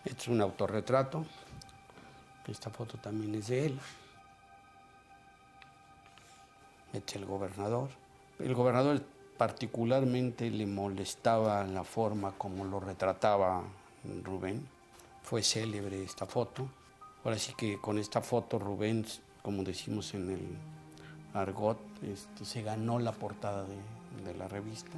Es un autorretrato. Esta foto también es de él. Este es el gobernador. El gobernador particularmente le molestaba la forma como lo retrataba Rubén. Fue célebre esta foto. Ahora sí que con esta foto Rubén, como decimos en el argot, se ganó la portada de la revista.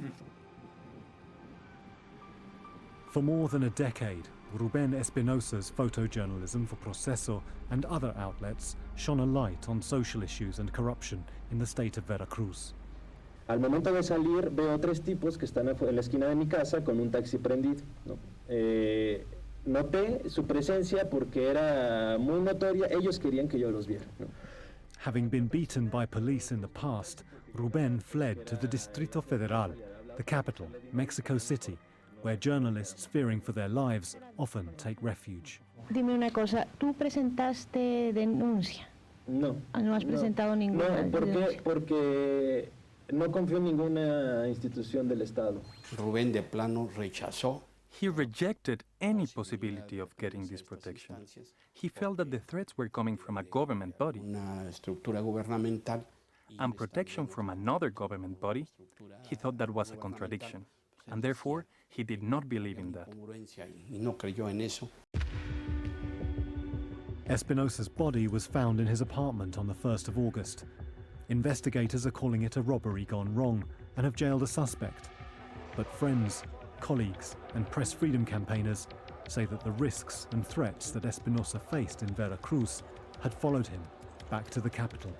For more than a decade, Ruben Espinosa's photojournalism for Proceso and other outlets shone a light on social issues and corruption in the state of Veracruz. Al momento de salir veo tres tipos que están en la esquina de mi casa con un taxi prendido, ¿no? Noté su presencia porque era muy notoria, ellos querían que yo los viera, ¿no? Having been beaten by police in the past, Ruben fled to the Distrito Federal, the capital, Mexico City, where journalists fearing for their lives often take refuge. Dime una cosa, ¿tú presentaste denuncia? No. ¿No has presentado ninguna denuncia? Porque no confío en ninguna institución del Estado. Rubén de plano rechazó. He rejected any possibility of getting this protection. He felt that the threats were coming from a government body. Una estructura gubernamental. And protection from another government body, he thought that was a contradiction. And therefore, he did not believe in that. Y no creyó en eso. Espinosa's body was found in his apartment on the 1st of August. Investigators are calling it a robbery gone wrong and have jailed a suspect. But friends, colleagues and press freedom campaigners say that the risks and threats that Espinosa faced in Veracruz had followed him back to the capital.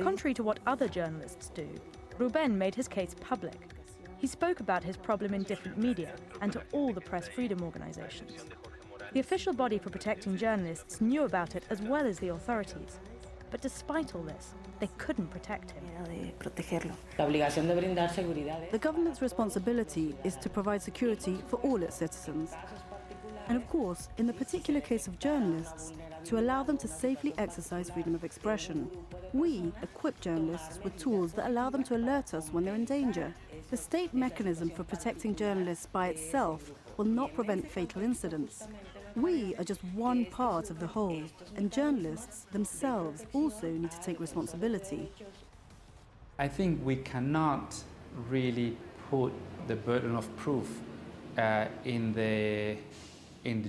Contrary to what other journalists do, Ruben made his case public. He spoke about his problem in different media and to all the press freedom organizations. The official body for protecting journalists knew about it as well as the authorities. But despite all this, they couldn't protect him. The government's responsibility is to provide security for all its citizens. And of course, in the particular case of journalists, to allow them to safely exercise freedom of expression. We equip journalists with tools that allow them to alert us when they're in danger. The state mechanism for protecting journalists by itself will not prevent fatal incidents. We are just one part of the whole, and journalists themselves also need to take responsibility. I think we cannot really put the burden of proof in the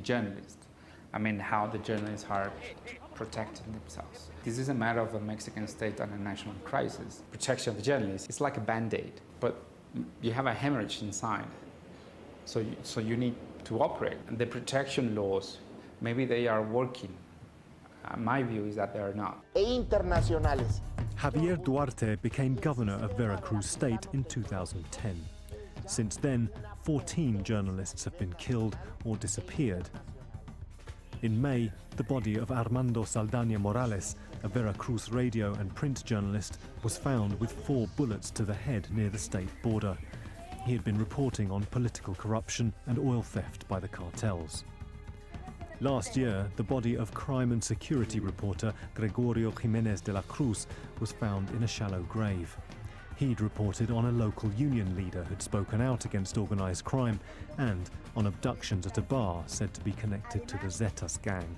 journalist. I mean, how the journalists are protecting themselves. This is a matter of a Mexican state and a national crisis. Protection of the journalists is like a band-aid, but you have a hemorrhage inside. So you need to operate. And the protection laws, maybe they are working. My view is that they are not. Internacionales. Javier Duarte became governor of Veracruz State in 2010. Since then, 14 journalists have been killed or disappeared. In May, the body of Armando Saldaña Morales, a Veracruz radio and print journalist, was found with 4 bullets to the head near the state border. He had been reporting on political corruption and oil theft by the cartels. Last year, the body of crime and security reporter Gregorio Jimenez de la Cruz was found in a shallow grave. He'd reported on a local union leader who'd spoken out against organized crime and on abductions at a bar said to be connected to the Zetas gang.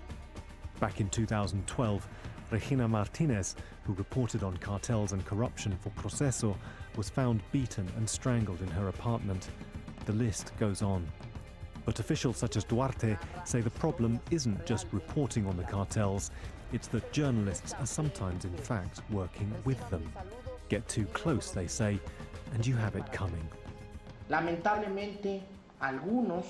Back in 2012, Regina Martinez, who reported on cartels and corruption for Proceso, was found beaten and strangled in her apartment. The list goes on. But officials such as Duarte say the problem isn't just reporting on the cartels, it's that journalists are sometimes in fact working with them. Get too close, they say, and you have it coming. Lamentablemente, algunos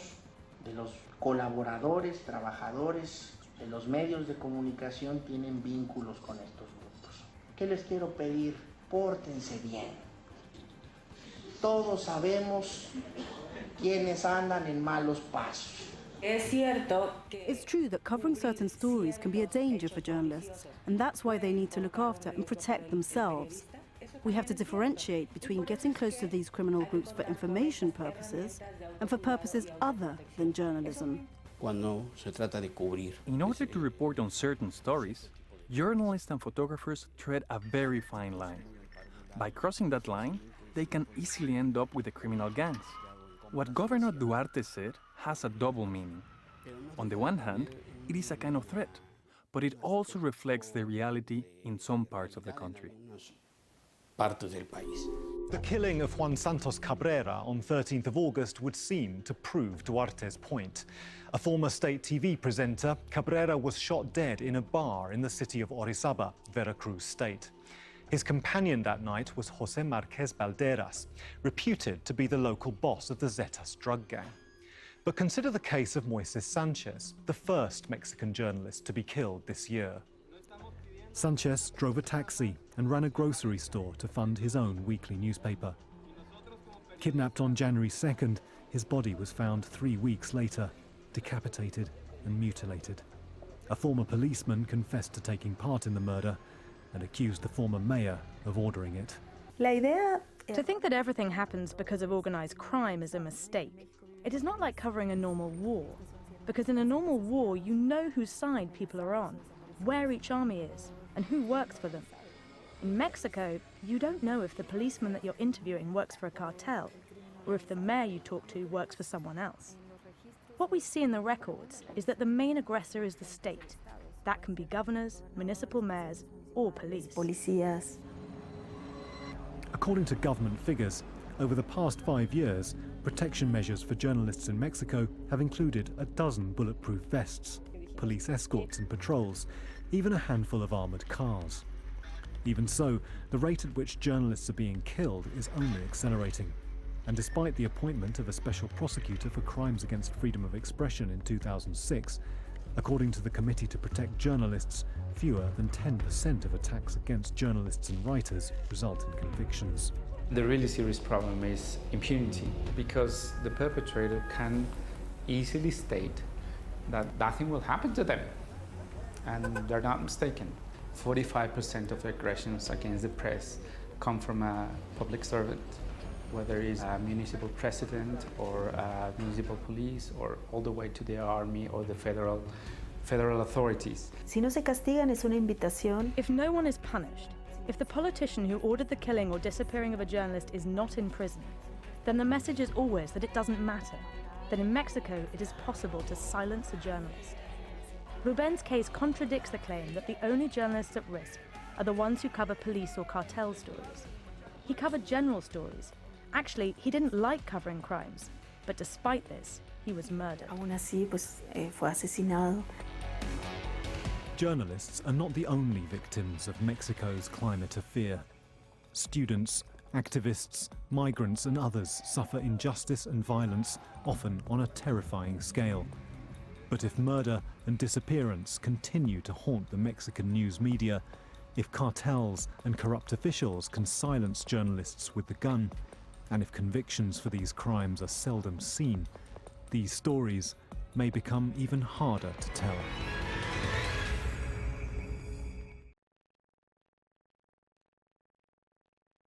de los colaboradores, trabajadores de los medios de comunicación tienen vínculos con estos grupos. ¿Qué les quiero pedir? Pórtense bien. Todos sabemos quiénes andan en malos pasos. It's true that covering certain stories can be a danger for journalists, and that's why they need to look after and protect themselves. We have to differentiate between getting close to these criminal groups for information purposes and for purposes other than journalism. Cuando se trata de cubrir. In order to report on certain stories, journalists and photographers tread a very fine line. By crossing that line, they can easily end up with the criminal gangs. What Governor Duarte said has a double meaning. On the one hand, it is a kind of threat, but it also reflects the reality in some parts of the country. Partes del país. The killing of Juan Santos Cabrera on 13th of August would seem to prove Duarte's point. A former state TV presenter, Cabrera was shot dead in a bar in the city of Orizaba, Veracruz state. His companion that night was José Márquez Balderas, reputed to be the local boss of the Zetas drug gang. But consider the case of Moises Sanchez, the first Mexican journalist to be killed this year. Sanchez drove a taxi and ran a grocery store to fund his own weekly newspaper. Kidnapped on January 2nd, his body was found 3 weeks later, decapitated and mutilated. A former policeman confessed to taking part in the murder and accused the former mayor of ordering it. To think that everything happens because of organized crime is a mistake. It is not like covering a normal war, because in a normal war you know whose side people are on, where each army is, and who works for them. In Mexico, you don't know if the policeman that you're interviewing works for a cartel, or if the mayor you talk to works for someone else. What we see in the records is that the main aggressor is the state. That can be governors, municipal mayors, or police. According to government figures, over the past 5 years, protection measures for journalists in Mexico have included a dozen bulletproof vests, police escorts and patrols, even a handful of armoured cars. Even so, the rate at which journalists are being killed is only accelerating. And despite the appointment of a special prosecutor for crimes against freedom of expression in 2006, according to the Committee to Protect Journalists, fewer than 10% of attacks against journalists and writers result in convictions. The really serious problem is impunity, because the perpetrator can easily state that nothing will happen to them, and they're not mistaken. 45% of aggressions against the press come from a public servant, whether it's a municipal president or municipal police, or all the way to the army or the federal authorities. Si no se castigan es una invitación. If no one is punished, if the politician who ordered the killing or disappearing of a journalist is not in prison, then the message is always that it doesn't matter, that in Mexico it is possible to silence a journalist. Ruben's case contradicts the claim that the only journalists at risk are the ones who cover police or cartel stories. He covered general stories. Actually, he didn't like covering crimes, but despite this, he was murdered. Aún así, fue asesinado. Journalists are not the only victims of Mexico's climate of fear. Students, activists, migrants and others suffer injustice and violence, often on a terrifying scale. But if murder and disappearance continue to haunt the Mexican news media, if cartels and corrupt officials can silence journalists with the gun, and if convictions for these crimes are seldom seen, these stories may become even harder to tell.